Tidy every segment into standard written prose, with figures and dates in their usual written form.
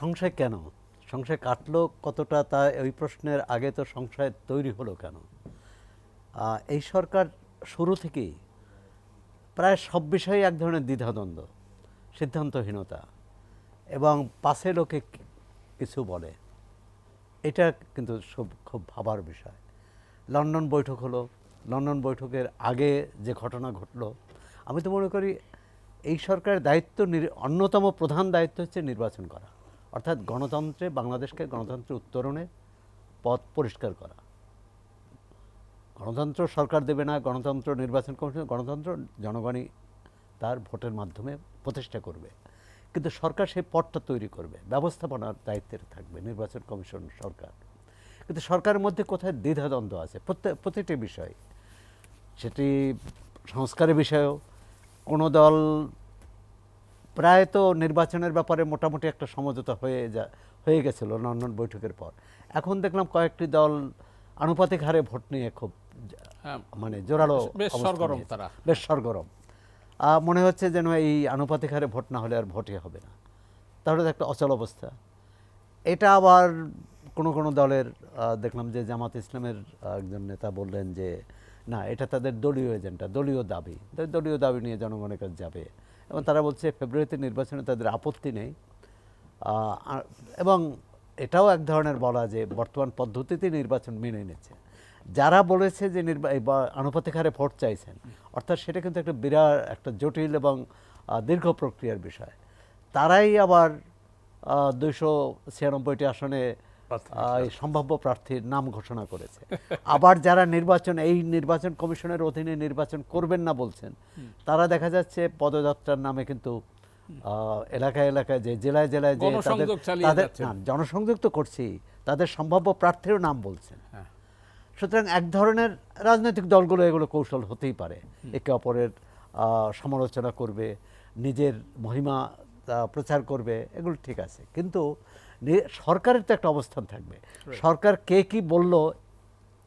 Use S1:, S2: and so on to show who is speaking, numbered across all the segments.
S1: সংশয় কেন? সংশয় কাটলো কতটা, তা ওই প্রশ্নের আগে তো সংশয় তৈরি হলো কেন? এই সরকার শুরু থেকেই প্রায় সব বিষয়ে এক ধরনের দ্বিধাদ্বন্দ্ব, সিদ্ধান্তহীনতা এবং পাশে লোকে কিছু বলে, এটা কিন্তু খুব ভাবার বিষয়। লন্ডন বৈঠক হলো, লন্ডন বৈঠকের আগে যে ঘটনা ঘটলো, আমি তো মনে করি এই সরকারের দায়িত্ব, অন্যতম প্রধান দায়িত্ব হচ্ছে নির্বাচন করা, অর্থাৎ গণতন্ত্রে, বাংলাদেশকে গণতন্ত্রের উত্তরণে পথ পরিষ্কার করা। গণতন্ত্র সরকার দেবে না, গণতন্ত্র নির্বাচন কমিশন, গণতন্ত্র জনগণই তার ভোটের মাধ্যমে প্রতিষ্ঠা করবে, কিন্তু সরকার সেই পথটা তৈরি করবে, ব্যবস্থাপনার দায়িত্বে থাকবে নির্বাচন কমিশন সরকার। কিন্তু সরকারের মধ্যে কোথায় দ্বিধাদ্বন্দ্ব আছে প্রতিটি বিষয়, সেটি সংস্কারের বিষয়েও। কোনো দল প্রায় তো নির্বাচনের ব্যাপারে মোটামুটি একটা সমঝোতা হয়ে গেছিল লন্ডন বৈঠকের পর। এখন দেখলাম কয়েকটি দল আনুপাতিক হারে ভোট নিয়ে খুব মানে জোরালো, বেশ সরগরম। মনে হচ্ছে যেন এই আনুপাতিক হারে ভোট না হলে আর ভোটই হবে না, তাহলে একটা অচল অবস্থা। এটা আবার কোনো দলের দেখলাম যে জামাত ইসলামের একজন নেতা বললেন যে না, এটা তাদের দলীয় এজেন্ডা, দলীয় দাবি নিয়ে জনগণের কাছে যাবে, এবং তারা বলছে ফেব্রুয়ারিতে নির্বাচনে তাদের আপত্তি নেই। এবং এটাও এক ধরনের বলা যে বর্তমান পদ্ধতিতে নির্বাচন মেনে নিচ্ছে। যারা বলেছে যে আনুপাতিক হারে ভোট চাইছেন, অর্থাৎ সেটা কিন্তু একটা বিরাট একটা জটিল এবং দীর্ঘ প্রক্রিয়ার বিষয়। তারাই আবার 296টি আসনে সম্ভাব্য প্রার্থীর নাম ঘোষণা করেছে। আবার যারা এই নির্বাচন কমিশনের অধীনে নির্বাচন করবেন না বলছেন, তারা দেখা যাচ্ছে পদযাত্রার নামে কিন্তু এলাকায় যে জেলায় যে তাদের জনসংযোগ তো করছি, তাদের সম্ভাব্য প্রার্থীর নাম বলছেন। সুতরাং এক ধরনের রাজনৈতিক দলগুলো এগুলো কৌশল হতেই পারে, একে অপরের সমালোচনা করবে, নিজের মহিমা প্রচার করবে, এগুলো ঠিক আছে, কিন্তু সরকারের তো একটা অবস্থান থাকবে। সরকার কে কি বলল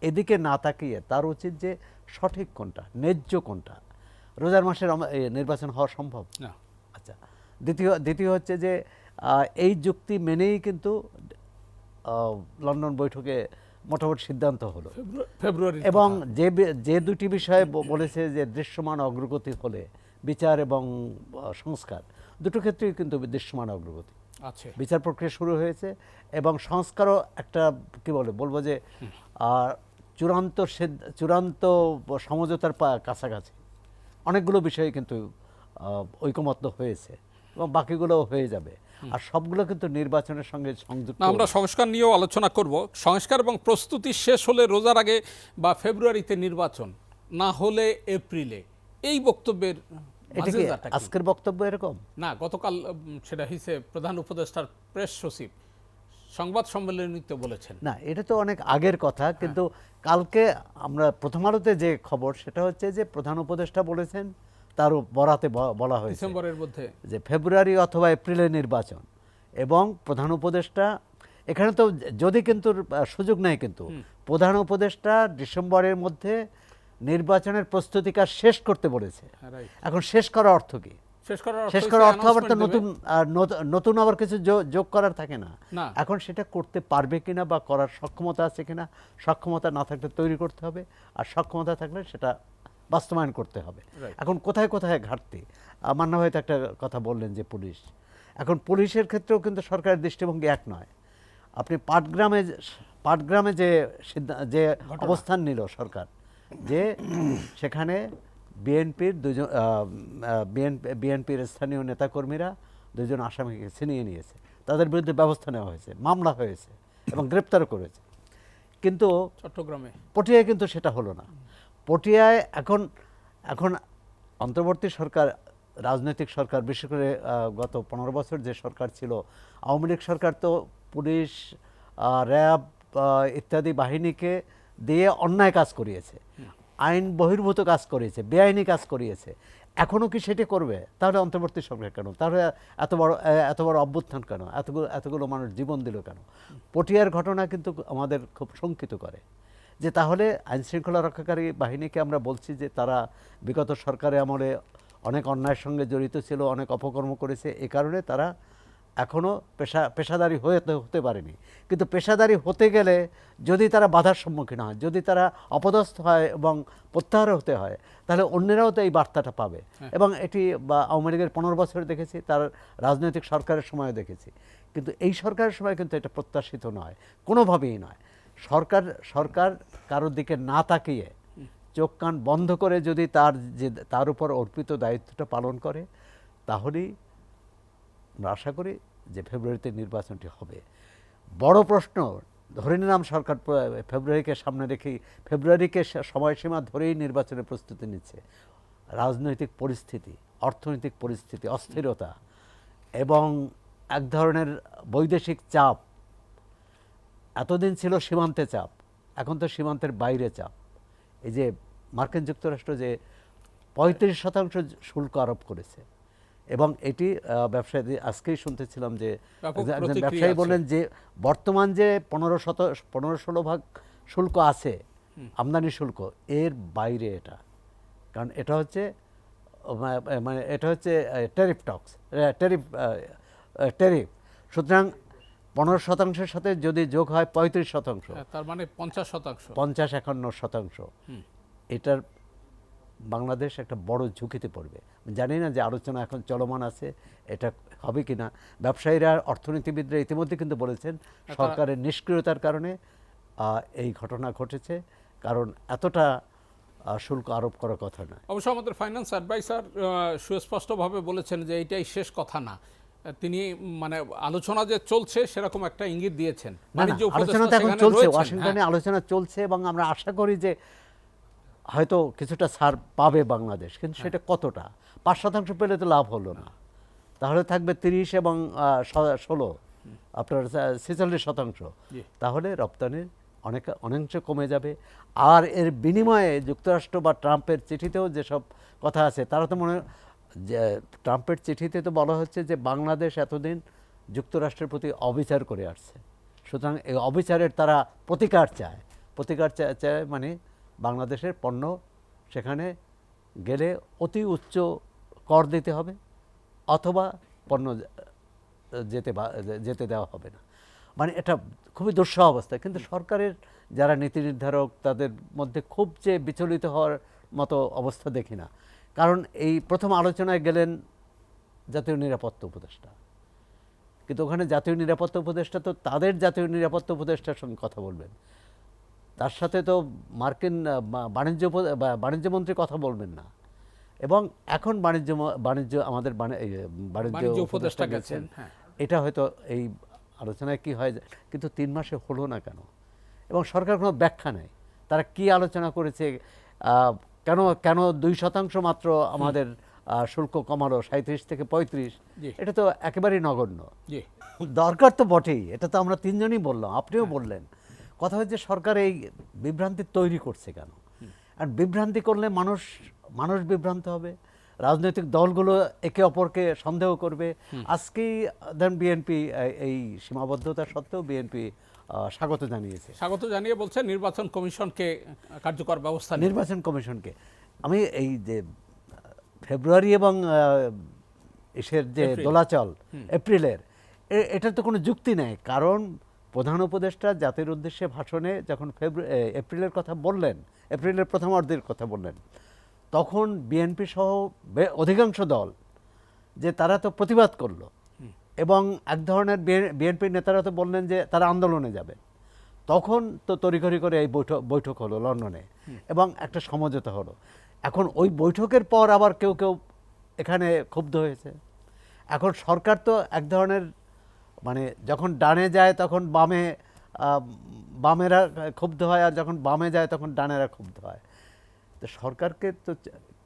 S1: এদিকে না তাকিয়ে তার উচিত যে সঠিক কোনটা, ন্যায্য কোনটা। রোজার মাসের নির্বাচন হওয়া সম্ভব না। আচ্ছা, দ্বিতীয় হচ্ছে যে এই যুক্তি মেনেই কিন্তু লন্ডন বৈঠকে মোটামুটি সিদ্ধান্ত হলো ফেব্রুয়ারি, এবং যে দুটি বিষয়ে বলেছে যে দৃশ্যমান অগ্রগতি হলে বিচার এবং সংস্কার, দুটো ক্ষেত্রেই কিন্তু দৃশ্যমান অগ্রগতি আছে। বিচার প্রক্রিয়া শুরু হয়েছে এবং সংস্কারও একটা বলবো যে চূড়ান্ত সমঝোতার কাছাকাছি অনেকগুলো বিষয়ে কিন্তু ঐকমত্য হয়েছে, এবং বাকিগুলো হয়ে যাবে। আর সবগুলো কিন্তু নির্বাচনের সঙ্গে সংযুক্ত।
S2: আমরা সংস্কার নিয়েও আলোচনা করব। সংস্কার এবং প্রস্তুতি শেষ হলে রোজার আগে বা ফেব্রুয়ারিতে নির্বাচন, না হলে এপ্রিলে, এই বক্তব্যের
S1: আজকের বক্তব্য এরকম
S2: না, গতকাল সেটা হয়েছে প্রধান উপদেষ্টার প্রেস সচিব সংবাদ সম্মেলনীতে বলেছেন।
S1: না, এটা তো অনেক আগের কথা, কিন্তু কালকে আমরা প্রথম আলোতে যে খবর সেটা হচ্ছে যে প্রধান উপদেষ্টা বলেছেন, তার বরাতে বলা হয়েছে
S2: ডিসেম্বরের মধ্যে যে
S1: ফেব্রুয়ারি অথবা এপ্রিলে নির্বাচন। এবং প্রধান উপদেষ্টা এখানে তো যদি কিন্তু সুযোগ নেই, কিন্তু প্রধান উপদেষ্টা ডিসেম্বরের মধ্যে নির্বাচনের প্রস্তুতি কাজ শেষ করতে বলেছে। এখন শেষ করার অর্থ কি? শেষ করার অর্থ আবার তো নতুন আবার কিছু যোগ করার থাকে না। এখন সেটা করতে পারবে কিনা বা করার সক্ষমতা আছে কিনা, সক্ষমতা না থাকলে তৈরি করতে হবে, আর সক্ষমতা থাকলে সেটা বাস্তবায়ন করতে হবে। এখন কোথায় কোথায় ঘাটতি, মান্না ভাই তো একটা কথা বললেন যে পুলিশ, এখন পুলিশের ক্ষেত্রেও কিন্তু সরকারের দৃষ্টিভঙ্গি এক নয়। আপনি পাটগ্রামে যে অবস্থান নিল সরকার, যে সেখানে বিএনপির স্থানীয় নেতাকর্মীরা 2জন আসামিকে ছিনিয়ে নিয়েছে, তাদের বিরুদ্ধে ব্যবস্থা নেওয়া হয়েছে, মামলা হয়েছে এবং গ্রেপ্তার করেছে। কিন্তু পটিয়ায় কিন্তু সেটা হলো না। পটিয়ায় এখন অন্তর্বর্তী সরকার, রাজনৈতিক সরকার, বিশেষ করে গত 15 বছর যে সরকার ছিল আওয়ামী লীগ সরকার, তো পুলিশ, র্যাব ইত্যাদি বাহিনীকে দিয়ে অন্যায় কাজ করিয়েছে, আইন বহির্ভূত কাজ করিয়েছে, বেআইনি কাজ করিয়েছে। এখনও কি সেটি করবে? তাহলে অন্তর্বর্তী সরকার কেন? তাহলে এত বড় অভ্যুত্থান কেন? এতগুলো মানুষ জীবন দিল কেন? পটিয়ার ঘটনা কিন্তু আমাদের খুব শঙ্কিত করে, যে তাহলে আইনশৃঙ্খলা রক্ষাকারী বাহিনীকে আমরা বলছি যে তারা বিগত সরকারে আমলে অনেক অন্যায়ের সঙ্গে জড়িত ছিল, অনেক অপকর্ম করেছে, এ কারণে তারা এখনও পেশাদারি হতে পারেনি। কিন্তু পেশাদারি হতে গেলে যদি তারা বাধার সম্মুখীন হয়, যদি তারা অপদস্থ হয় এবং প্রত্যাহার হতে হয়, তাহলে অন্যরাও তো এই বার্তাটা পাবে। এবং এটি আওয়ামী লীগের 15 বছর দেখেছি, তার রাজনৈতিক সরকারের সময়ও দেখেছি। কিন্তু এই সরকারের সময় কিন্তু এটা প্রত্যাশিত নয়, কোনোভাবেই নয়। সরকার কারোর দিকে না তাকিয়ে চোখ কান বন্ধ করে যদি তার উপর অর্পিত দায়িত্বটা পালন করে, তাহলেই আমরা আশা করি যে ফেব্রুয়ারিতে নির্বাচনটি হবে। বড় প্রশ্ন, ধরে নিলাম সরকার ফেব্রুয়ারিকে সামনে রেখেই, ফেব্রুয়ারিকে সময়সীমা ধরেই নির্বাচনের প্রস্তুতি নিচ্ছে। রাজনৈতিক পরিস্থিতি, অর্থনৈতিক পরিস্থিতি, অস্থিরতা এবং এক ধরনের বৈদেশিক চাপ, এতদিন ছিল সীমান্তে চাপ, এখন তো সীমান্তের বাইরে চাপ। এই যে মার্কিন যুক্তরাষ্ট্র যে 35% শুল্ক আরোপ করেছে, এবং এটি ব্যবসায়ী, আজকেই শুনতেছিলাম যে একজন ব্যবসায়ী বললেন যে বর্তমান যে 15-16% শুল্ক আছে আমদানি শুল্ক, এর বাইরে এটা। কারণ এটা হচ্ছে মানে এটা হচ্ছে ট্যারিফ। সুতরাং 15%-এর সাথে যদি যোগ হয় 35%,
S2: তার মানে 50%,
S1: 50-51%। এটার বাংলাদেশ একটা বড় ঝুঁকিতে পড়বে। জানি না যে আলোচনা এখন চলমান আছে, এটা হবে কি না। ব্যবসায়ীরা, অর্থনীতিবিদরা ইতিমধ্যে কিন্তু বলেছেন সরকারের নিষ্ক্রিয়তার কারণে এই ঘটনা ঘটেছে, কারণ এতটা শুল্ক আরোপ করার কথা না।
S2: অবশ্য আমাদের ফাইন্যান্স অ্যাডভাইসার সুস্পষ্টভাবে বলেছেন যে এইটাই শেষ কথা না। তিনি মানে আলোচনা যে চলছে সেরকম একটা ইঙ্গিত দিয়েছেন।
S1: আলোচনা তো এখন চলছে, ওয়াশিংটনে আলোচনা চলছে, এবং আমরা আশা করি যে হয়তো কিছুটা ছাড় পাবে বাংলাদেশ, কিন্তু সেটা কতটা? 5% পেলে তো লাভ হলো না, তাহলে থাকবে 30 এবং 16, আপনার 46%। তাহলে রপ্তানির অনেকাংশ কমে যাবে। আর এর বিনিময়ে যুক্তরাষ্ট্র বা ট্রাম্পের চিঠিতেও যেসব কথা আছে, তারা তো মনে, যে ট্রাম্পের চিঠিতে তো বলা হচ্ছে যে বাংলাদেশ এতদিন যুক্তরাষ্ট্রের প্রতি অবিচার করে আসছে, সুতরাং এই অবিচারের তারা প্রতিকার চায়, মানে বাংলাদেশের পণ্য সেখানে গেলে অতি উচ্চ কর দিতে হবে, অথবা পণ্য যেতে দেওয়া হবে না। মানে এটা খুবই দুঃসহ অবস্থা। কিন্তু সরকারের যারা নীতি নির্ধারক, তাদের মধ্যে খুব যে বিচলিত হওয়ার মতো অবস্থা দেখি না। কারণ এই প্রথম আলোচনায় গেলেন জাতীয় নিরাপত্তা উপদেষ্টা, কিন্তু ওখানে জাতীয় নিরাপত্তা উপদেষ্টা তো তাদের জাতীয় নিরাপত্তা উপদেষ্টার সঙ্গে কথা বলবেন, তার সাথে তো মার্কিন বাণিজ্যমন্ত্রী কথা বলবেন না। এবং এখন আমাদের বাণিজ্য উপদেষ্টা গেছেন। এটা হয়তো এই আলোচনায় কি হয়, কিন্তু 3 মাসে হলো না কেন? এবং সরকার কোনো ব্যাখ্যা নেই তারা কি আলোচনা করেছে, কেন 2% মাত্র আমাদের শুল্ক কমালো 37 থেকে 35। এটা তো একেবারেই নগণ্য। দরকার তো বটেই, এটা তো আমরা 3 জনই বললাম, আপনিও বললেন। কথা হচ্ছে সরকার এই বিভ্রান্তি তৈরি করছে কেন? আর বিভ্রান্তি করলে মানুষ বিভ্রান্ত হবে, রাজনৈতিক দলগুলো একে অপরকে সন্দেহ করবে। আজকেই ধরেন বিএনপি এই সীমাবদ্ধতা সত্ত্বেও বিএনপি স্বাগত জানিয়ে বলছে
S2: নির্বাচন কমিশনকে কার্যকর ব্যবস্থা,
S1: নির্বাচন কমিশনকে। আমি এই যে ফেব্রুয়ারি এবং এসের যে দোলাচল এপ্রিলের, এটার তো কোনো যুক্তি নেই। কারণ প্রধান উপদেষ্টা জাতির উদ্দেশ্যে ভাষণে যখন এপ্রিলের কথা বললেন, এপ্রিলের প্রথমার্ধের কথা বললেন, তখন বিএনপি সহ অধিকাংশ দল যে তারা তো প্রতিবাদ করলো, এবং এক ধরনের বিএনপির নেতারা তো বললেন যে তারা আন্দোলনে যাবে। তখন তো তড়িঘড়ি করে এই বৈঠক হলো লন্ডনে, এবং একটা সমঝোতা হলো। এখন ওই বৈঠকের পর আবার কেউ এখানে ক্ষুব্ধ হয়েছে। এখন সরকার তো এক ধরনের, মানে যখন ডানে যায় তখন বামেরা ক্ষুব্ধ হয়, আর যখন বামে যায় তখন ডানেরা ক্ষুব্ধ হয়। তো সরকারকে তো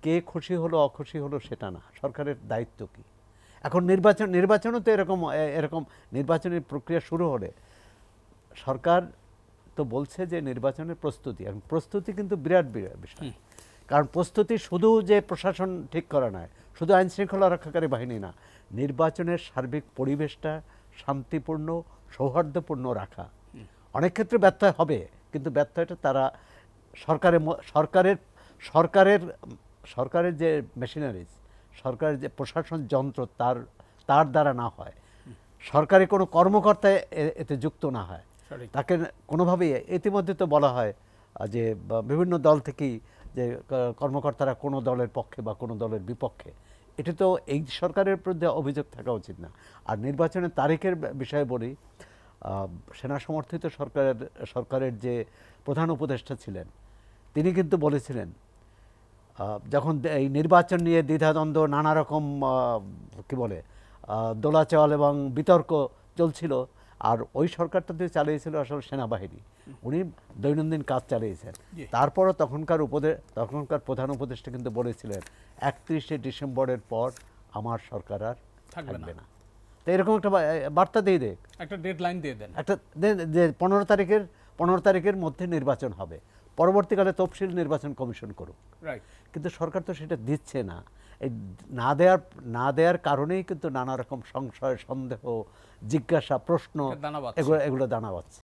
S1: কে খুশি হলো অখুশি হলো সেটা না, সরকারের দায়িত্ব কি? এখন নির্বাচনও তো এরকম নির্বাচনের প্রক্রিয়া শুরু হলে সরকার তো বলছে যে নির্বাচনের প্রস্তুতি, এখন প্রস্তুতি কিন্তু বিরাট বিষয়। কারণ প্রস্তুতি শুধু যে প্রশাসন ঠিক করা নয়, শুধু আইন শৃঙ্খলা রক্ষাকারী বাহিনী না, নির্বাচনের সার্বিক পরিবেশটা শান্তিপূর্ণ, সৌহার্দ্যপূর্ণ রাখা। অনেক ক্ষেত্রে ব্যর্থ হবে, কিন্তু ব্যর্থটা তারা সরকারের যে মেশিনারিজ, সরকারের যে প্রশাসন যন্ত্র, তার দ্বারা না হয়। সরকারি কোনো কর্মকর্তা এতে যুক্ত না হয়,
S2: সঠিক।
S1: তাকে কোনোভাবেই, ইতিমধ্যে তো বলা হয় যে বিভিন্ন দল থেকেই যে কর্মকর্তারা কোনো দলের পক্ষে বা কোনো দলের বিপক্ষে, এটা তো এই সরকারের বিরুদ্ধে অভিযোগ থাকা উচিত না। আর নির্বাচনের তারিখের বিষয়ে বলি, সেনা সমর্থিত সরকারের যে প্রধান উপদেষ্টা ছিলেন, তিনি কিন্তু বলেছিলেন যখন এই নির্বাচন নিয়ে দ্বিধাদ্বন্দ্ব, নানা রকম কি বলে দোলাচল এবং বিতর্ক চলছিল, আর ওই সরকারটাতে চালিয়েছিল আসলে সেনাবাহিনী, উনি দৈনন্দিন কাজ চালিয়েছেন।
S2: জি।
S1: তারপরও তখনকার প্রধান উপদেষ্টা কিন্তু বলেছিলেন 31শে ডিসেম্বরের পর আমার সরকার আর
S2: থাকবে
S1: থাকবে
S2: না।
S1: না। তো এরকম একটা বার্তা দিয়ে দেখ,
S2: একটা ডেডলাইন দিয়ে দেন।
S1: একটা যে 15 তারিখের মধ্যে নির্বাচন হবে, পরবর্তীকালে তফসিল নির্বাচন কমিশন করুক।
S2: রাইট।
S1: কিন্তু সরকার তো সেটা দিচ্ছে না। এই না দেওয়ার কারণেই কিন্তু নানা রকম সংশয়, সন্দেহ, জিজ্ঞাসা, প্রশ্ন
S2: এটা দানা বাঁধছে।
S1: এগুলো দানা বাঁধছে।